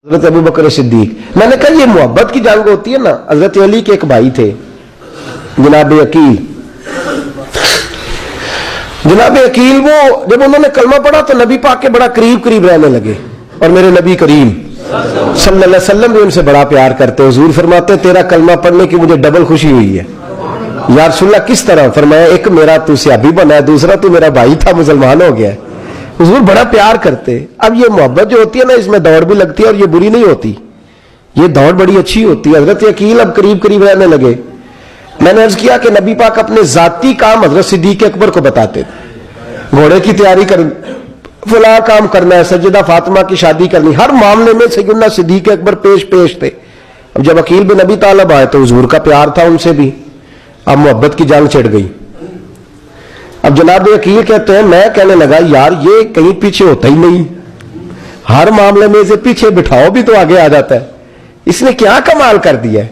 हजरत अबू बकर सिद्दीक। मैंने कहा ये मोहब्बत की जंग होती है ना। हजरत अली के एक भाई थे जनाब अकील। जनाब अकील वो जब उन्होंने कलमा पढ़ा तो नबी पाक के बड़ा करीब करीब रहने लगे और मेरे नबी करीम सल्लल्लाहु अलैहि वसल्लम भी उनसे बड़ा प्यार करते। हुजूर फरमाते तेरा कलमा पढ़ने की मुझे डबल खुशी हुई है। या रसूलल्लाह किस तरह? फरमाया एक मेरा तू सहाबी बना है, दूसरा तू मेरा भाई था मुसलमान हो गया। हुजूर बड़ा प्यार करते। अब ये मोहब्बत जो होती है ना इसमें दौड़ भी लगती है और ये बुरी नहीं होती, ये दौड़ बड़ी अच्छी होती है। हजरत अकील अब करीब करीब रहने लगे। मैंने अर्ज किया कि नबी पाक अपने जाती काम हजरत सिद्दीक अकबर को बताते थे। घोड़े की तैयारी कर, फला काम करना है, सज्जदा फातिमा की शादी करनी, हर मामले में सैयदना सिद्दीक अकबर पेश थे। अब जब अकील बिन अबी तालिब आए तो हुजूर का प्यार था उनसे भी, अब मोहब्बत की जंग छिड़ गई। अब जनाब अकील कहते हैं मैं कहने लगा यार ये कहीं पीछे होता ही नहीं, हर मामले में इसे पीछे बिठाओ भी तो आगे आ जाता है, इसने क्या कमाल कर दिया है।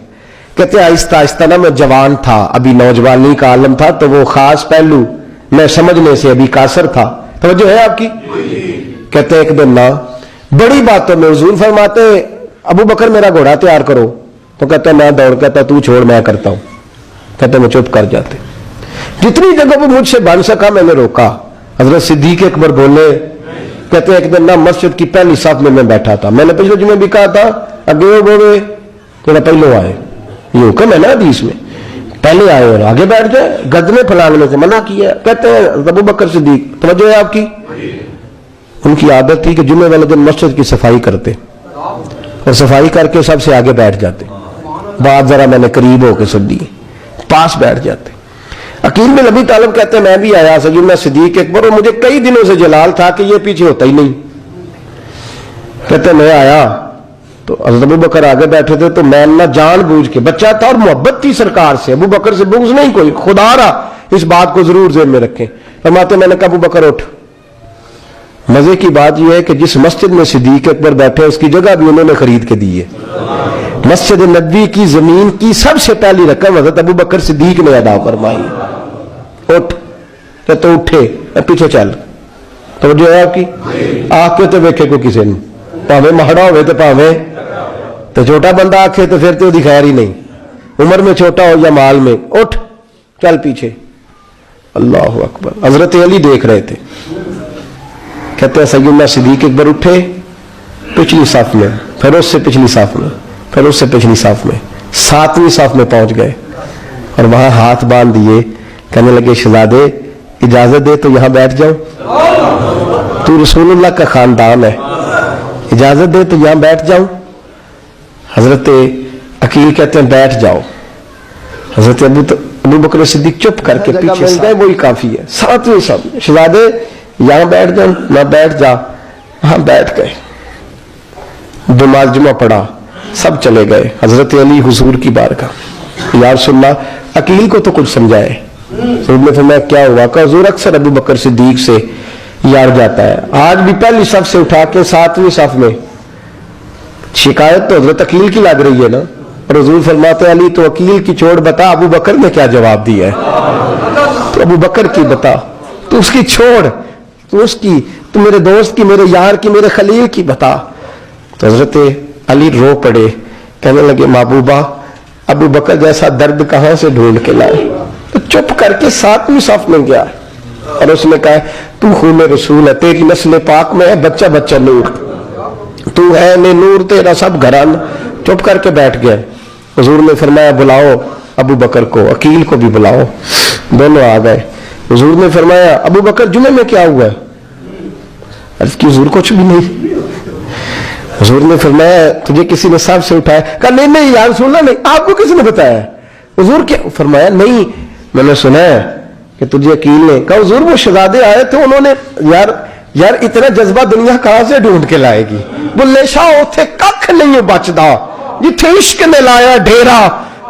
कहते आहिस्ता आहिस्ता ना मैं जवान था, अभी नौजवानी का आलम था, तो वो खास पहलू मैं समझने से अभी कासर था। तो जो है आपकी कहते एक दिन ना बड़ी बातों में हुजूर फरमाते अबू बकर मेरा घोड़ा तैयार करो, तो कहता मैं दौड़, कहता तू छोड़ मैं करता हूं। कहते मैं चुप कर जाते। जितनी जगह पर मुझसे बन सका मैंने रोका। हजरत सिद्दीक अकबर बोले, कहते एक दिन ना मस्जिद की पहली साफ में मैं बैठा था, मैंने पिछले जुमे भी कहा था अगे बोले थोड़ा पहले आए, ये हुक्म है ना हदीस में, पहले आए और आगे बैठ जाए, गदने फैलाने से मना किया। कहते हैं अबू बकर सिद्दीक, तवज्जो है आपकी, उनकी आदत थी कि जुमे वाले दिन मस्जिद की सफाई करते और सफाई करके सबसे आगे बैठ जाते। बात जरा मैंने करीब होकर सुन दी, पास बैठ जाते। अकील बिन अबी तालिब कहते हैं मैं भी आया सैयदना सिद्दीक अकबर, और मुझे कई दिनों से जलाल था कि ये पीछे होता ही नहीं। कहते मैं आया तो हज़रत अबू बकर आगे बैठे थे, तो मैं ना जानबूझ के, बच्चा था और मोहब्बत थी सरकार से, अबू बकर से बुग़्ज़ नहीं कोई, खुदा रहा इस बात को जरूर ज़हन में रखें। फरमाते मैंने कहा अबू बकर उठ। मजे की बात यह है कि जिस मस्जिद में सिद्दीक अकबर बैठे उसकी जगह भी उन्होंने खरीद के दी है। मस्जिद नबी की जमीन की सबसे पहली रकम हज़रत अबू बकर सिद्दीक ने अदा फरमाई। उठ तो उठे, पीछे चल, तो जो है आपकी आके तो वेखे को किसी ने, भावे महड़ा हो तो भावे तो छोटा बंदा आखे तो फिर तो खैर ही नहीं, उम्र में छोटा हो या माल में। उठ चल पीछे। अल्लाह अकबर। हजरत अली देख रहे थे। कहते हैं सैयदना सिद्दीक अकबर उठे, पिछली साफ में, फिर उससे पिछली साफ में, फिर उससे पिछली साफ में, 7वीं साफ में पहुंच गए और वहां हाथ बांध दिए। कहने लगे शहजादे इजाजत दे तो यहां बैठ जाओ, तू रसूलुल्लाह का खानदान है, इजाजत दे तो यहां बैठ जाओ। हजरत अकील कहते हैं बैठ जाओ। हजरत अबू बकर सिद्दीक चुप करके पीछे मिल गए, वही काफी है। 7वीं साफ में शहजादे यहां बैठ जाओ, ना बैठ जा, वहां बैठ गए। नमाज जुमा पढ़ा, सब चले गए। हजरत अली हुजूर की बारगाह, या रसूलल्लाह अकील को तो कुछ समझाए। ने फरमाया क्या हुआ? का हुजूर अक्सर अबू बकर सिद्दीक से यार जाता है, आज भी पहली सफ से उठा के 7वीं सफ में। शिकायत तो हजरत अकील की लग रही है ना, और हुजूर फरमाते अली तो अकील की छोड़, बता अबू बकर ने क्या जवाब दिया है। तो अबू बकर की बता, तू उसकी छोड़, तू उसकी, तू मेरे दोस्त की, मेरे यार की, मेरे खलील की बता। तो हजरत अली रो पड़े, कहने लगे महबूबा अबू बकर जैसा दर्द कहां से ढूंढ के लाए। तो चुप करके 7वीं साफ में गया और उसने कहा तू खून रसूल है, तेरी नस्ल पाक में है बच्चा बच्चा नूर, तू है ने नूर तेरा सब घराना। चुप करके बैठ गया। हुजूर ने फरमाया बुलाओ अबू बकर को, अकील को भी बुलाओ। दोनों आ गए। हुजूर ने फरमाया अबू बकर जुमे में क्या हुआ? अर्ज की हुजूर कुछ भी नहीं। हुजूर ने फरमाया तुझे किसी ने सांप से उठाया? कहा नहीं नहीं यार सुनना नहीं, आपको किसी ने बताया? हुजूर क्या? फरमाया नहीं मैंने सुना है कि तुझे अकील ने। कहा हुजूर वो शहजादे आए थे, उन्होंने यार इतना जज्बा दुनिया कहां से ढूंढ के लाएगी। बुल्ले शाह उथे कख नहीं बचदा जिथे इश्क ने लाया डेरा।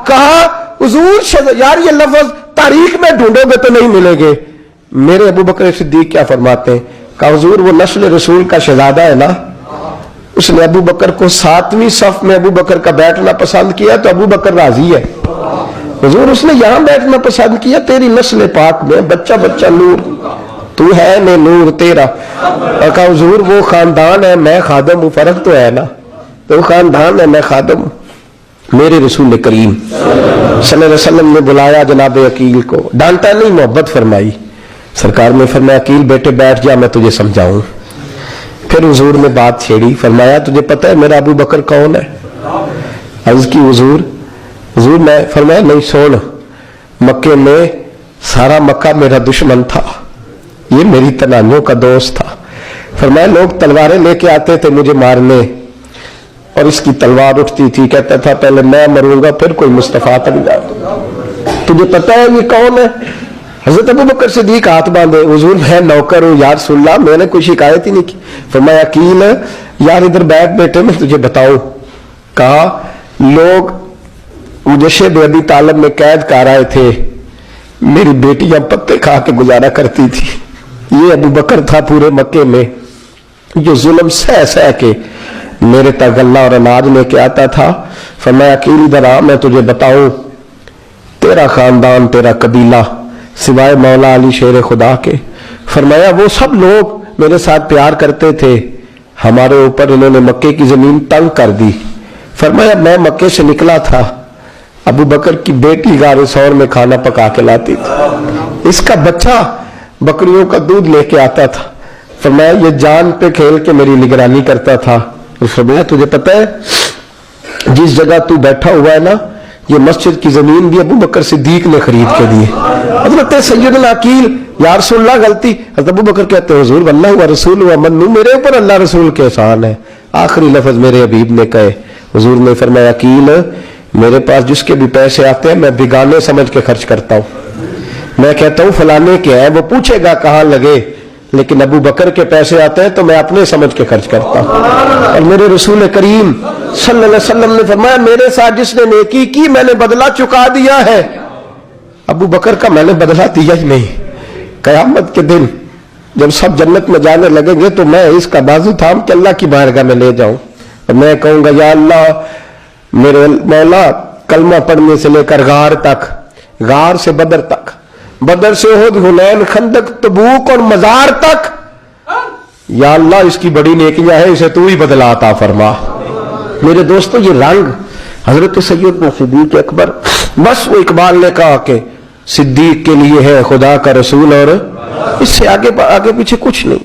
कहा हुजूर यार ये लफ्ज तारीख में ढूंढोगे तो नहीं मिलेंगे। मेरे अबू बकर सिद्दीक क्या फरमाते हैं? कहा हुजूर वो नस्ल रसूल का शहजादा है ना, उसने अबू बकर को 7वीं सफ में अबू बकर का बैठना पसंद किया तो अबू बकर राजी है। हुजूर उसने यहां बैठना पसंद किया, तेरी नस्ल पाक में बच्चा बच्चा नूर, तू है ने नूर तेरा। और कहा हुजूर वो खानदान है मैं खादम हूं, फर्क तो है ना। تو خاندان ہے, میں خادم ہوں. میرے رسول کریم صلی اللہ علیہ وسلم نے بلایا جناب عقیل کو, ڈانٹا نہیں, محبت فرمائی. سرکار نے فرمایا عقیل بیٹے بیٹھ جا, میں تجھے سمجھاؤں. پھر حضور نے بات چھیڑی, فرمایا تجھے پتہ ہے میرا ابو بکر کون ہے؟ عرض کی حضور میں. فرمایا نہیں سن, مکے میں سارا مکہ میرا دشمن تھا, یہ میری تنانیوں کا دوست تھا. فرمایا لوگ تلواریں لے کے آتے تھے مجھے مارنے, اور اس کی تلوار اٹھتی تھی, کہتا تھا پہلے میں مروں گا پھر کوئی مصطفیٰ بن جائے. تجھے پتہ ہے یہ کون ہے؟ حضرت ابو بکر صدیق ہاتھ باندھے, حضور میں نوکر ہوں یا رسول اللہ, میں نے کوئی شکایت ہی نہیں کی. فرمایا عقیل یار ادھر بیٹھ بیٹے, میں تجھے بتاؤں. کہا لوگ مجھے شیب ابی طالب میں قید کر آئے تھے, میری بیٹیاں پتے کھا کے گزارا کرتی تھی. یہ ابو بکر تھا پورے مکے میں جو ظلم سہ سہ کے میرے تک غلہ اور اناج لے کے آتا تھا. فرمایا عقیل ادھر آ, میں تجھے بتاؤں, تیرا خاندان تیرا قبیلہ سوائے مولا علی شیر خدا کے, فرمایا وہ سب لوگ میرے ساتھ پیار کرتے تھے, ہمارے اوپر انہوں نے مکے کی زمین تنگ کر دی. فرمایا میں مکے سے نکلا تھا, ابو بکر کی بیٹی غار ثور میں کھانا پکا کے لاتی تھی, اس کا بچہ بکریوں کا دودھ لے کے آتا تھا. فرمایا یہ جان پہ کھیل کے میری نگرانی کرتا تھا. فرمایا تجھے پتہ ہے جس جگہ تو بیٹھا ہوا ہے نا, یہ مسجد کی زمین بھی ابو بکر صدیق نے خرید کے دی. حضرت سیدنا عقیل یا رسول اللہ غلطی. حضرت ابو بکر کہتے ہیں حضور واللہ و رسول و منو, میرے اوپر اللہ رسول کے احسان ہے. آخری لفظ میرے حبیب نے کہے. حضور نے فرمایا عقیل میرے پاس جس کے بھی پیسے آتے ہیں میں بیگانے سمجھ کے خرچ کرتا ہوں. میں کہتا ہوں فلانے کے ہیں, وہ پوچھے گا کہاں لگے, لیکن ابو بکر کے پیسے آتے ہیں تو میں اپنے سمجھ کے خرچ کرتا ہوں. اور میرے رسول کریم صلی اللہ علیہ وسلم نے فرمایا میرے ساتھ جس نے نیکی کی میں نے بدلہ چکا دیا ہے. ابو بکر کا میں نے بدلہ دیا ہی نہیں. قیامت کے دن جب سب جنت میں جانے لگیں گے تو میں اس کا بازو تھام کے اللہ کی بارگاہ میں لے جاؤں, اور میں کہوں گا یا اللہ میرے مولا کلمہ پڑھنے سے لے کر غار تک, غار سے بدر تک, بدر سے احد حنین خندق تبوک اور مزار تک, یا اللہ اس کی بڑی نیکیاں ہیں, اسے تو ہی بدلا عطا فرما. میرے دوستو یہ رنگ حضرت سیدنا صدیق اکبر, بس وہ اقبال نے کہا کہ صدیق کے لیے ہے خدا کا رسول, اور اس سے آگے پیچھے کچھ نہیں.